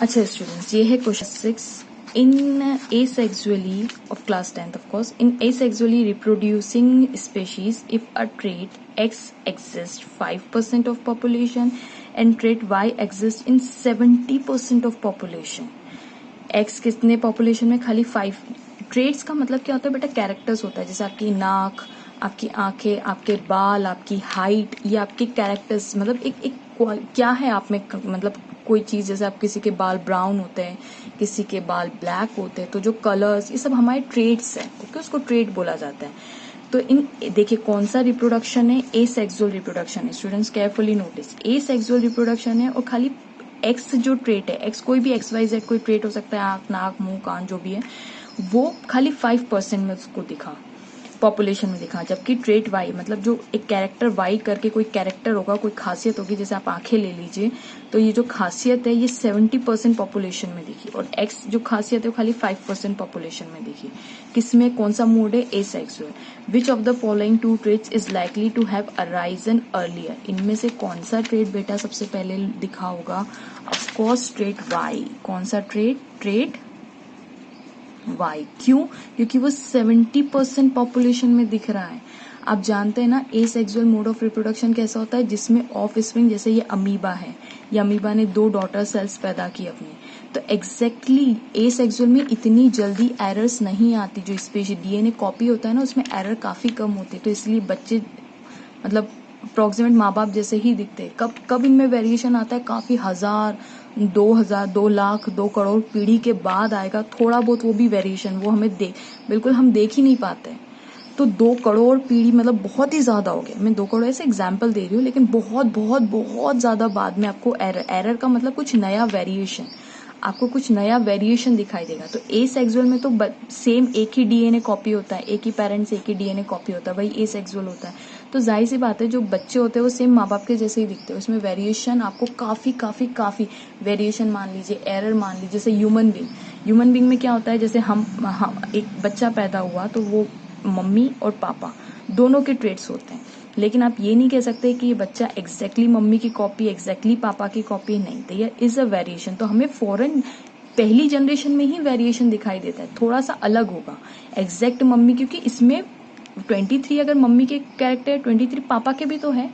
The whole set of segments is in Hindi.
अच्छा स्टूडेंट्स, ये है question 6. In asexually of class 10th of course, in asexually reproducing species, if a trait X exists 5% of population and trait Y exists in 70% of population. X कितने population में? खाली 5. ट्रेट्स का मतलब क्या होता है बेटा? कैरेक्टर्स होता है, जैसे आपकी नाक, आपकी आंखें, आपके बाल, आपकी हाइट, ये आपके कैरेक्टर्स, मतलब एक क्या है आप में, मतलब कोई चीज, जैसे आप किसी के बाल ब्राउन होते हैं, किसी के बाल ब्लैक होते हैं, तो जो कलर्स, ये सब हमारे ट्रेट्स हैं. ओके, उसको ट्रेट बोला जाता है. तो इन देखिए कौन सा रिप्रोडक्शन है? एसेक्सुअल रिप्रोडक्शन है. Students carefully notice, asexual reproduction है और खाली एक्स जो ट्रेट है, एक्स कोई भी XYZ कोई ट्रेट हो सकता है, आंख, नाक, मुंह, कान, जो भी है, वो खाली 5% में उसको दिखा, पॉपुलेशन में दिखा. जबकि ट्रेट वाई, मतलब जो एक कैरेक्टर वाई करके कोई कैरेक्टर होगा, कोई खासियत होगी, जैसे आप आंखें ले लीजिए, तो ये जो खासियत है ये 70% पॉपुलेशन में दिखी, और एक्स जो खासियत है वो खाली 5% पॉपुलेशन में दिखी. किसमें? कौन सा मोड है? Asexual. Which of the following two traits is likely to have arisen earlier? इनमें से कौन सा ट्रेट बेटा सबसे पहले दिखा होगा? Of course trait Y. कौन सा ट्रेट? Trait Y. क्यों? क्योंकि वो 70% पॉपुलेशन में दिख रहा है. आप जानते हैं ना एसेक्सुअल मोड ऑफ रिप्रोडक्शन कैसा होता है, जिसमें ऑफ स्प्रिंग, जैसे ये अमीबा है, ये अमीबा ने 2 डॉटर सेल्स पैदा की अपने, तो एग्जैक्टली एसेक्सुअल में इतनी जल्दी एरर्स नहीं आती. जो स्पेशल DNA कॉपी होता है ना, उसमें एरर काफी कम होती है, तो इसलिए बच्चे मतलब अप्रोक्सीमेट माँ बाप जैसे ही दिखते हैं. कब कब इनमें वेरिएशन आता है? काफी 1000, 2000, 2 लाख, 2 करोड़ पीढ़ी के बाद आएगा थोड़ा बहुत, वो भी वेरिएशन, वो हमें बिल्कुल हम देख ही नहीं पाते. तो 2 करोड़ पीढ़ी मतलब बहुत ही ज्यादा हो गया. मैं 2 करोड़ ऐसे एग्जाम्पल दे रही हूँ, लेकिन बहुत बहुत बहुत ज्यादा बाद में आपको एरर का मतलब कुछ नया वेरिएशन, आपको कुछ नया वेरिएशन दिखाई देगा. तो एसेक्सुअल में तो सेम एक ही DNA कॉपी होता है, एक ही पेरेंट्स, एक ही DNA कॉपी होता है, वही एसेक्सुअल होता है. तो जाहिर सी बात है जो बच्चे होते हैं वो सेम माँ बाप के जैसे ही दिखते हैं. उसमें वेरिएशन आपको काफी काफी काफी वेरिएशन मान लीजिए, एरर मान लीजिए. जैसे ह्यूमन बींग में क्या होता है, जैसे हम एक बच्चा पैदा हुआ तो वो मम्मी और पापा दोनों के ट्रेट्स होते हैं, लेकिन आप ये नहीं कह सकते कि ये बच्चा एग्जैक्टली मम्मी की कॉपी, एग्जैक्टली पापा की कॉपी. नहीं, तो ये इज अ वेरिएशन. तो हमें फौरन पहली जनरेशन में ही वेरिएशन दिखाई देता है, थोड़ा सा अलग होगा एग्जैक्ट मम्मी, क्योंकि इसमें 23 अगर मम्मी के कैरेक्टर, 23 पापा के भी तो है.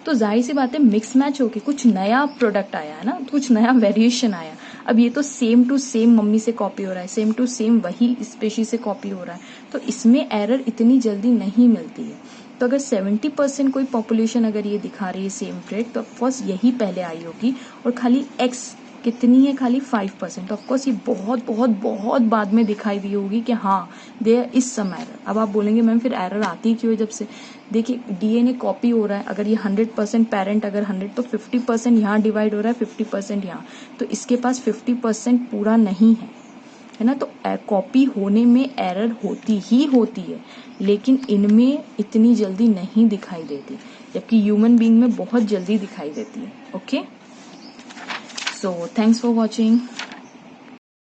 तो जाहिर सी बात है मिक्स मैच होके कुछ नया प्रोडक्ट आया है ना, कुछ नया वेरिएशन आया. अब ये तो सेम टू सेम मम्मी से कॉपी हो रहा है, सेम टू सेम वही स्पेशीज से कॉपी हो रहा है, तो इसमें एरर इतनी जल्दी नहीं मिलती है. तो अगर 70% कोई पॉपुलेशन अगर ये दिखा रही है सेम ट्रेट, तो ऑफकोर्स यही पहले आई होगी. और खाली एक्स कितनी है? खाली 5%. ऑफकोर्स ये बहुत बहुत बहुत बाद में दिखाई दी होगी कि हाँ देयर इज सम एरर. अब आप बोलेंगे मैम फिर एरर आती क्यों है जब से? देखिए DNA कॉपी हो रहा है, अगर ये 100% पेरेंट, अगर 100 तो 50% यहाँ डिवाइड हो रहा है, 50% यहाँ, तो इसके पास 50% पूरा नहीं है ना. तो कॉपी होने में एरर होती ही होती है, लेकिन इनमें इतनी जल्दी नहीं दिखाई देती, जबकि ह्यूमन बीइंग में बहुत जल्दी दिखाई देती है. Okay, so thanks for watching.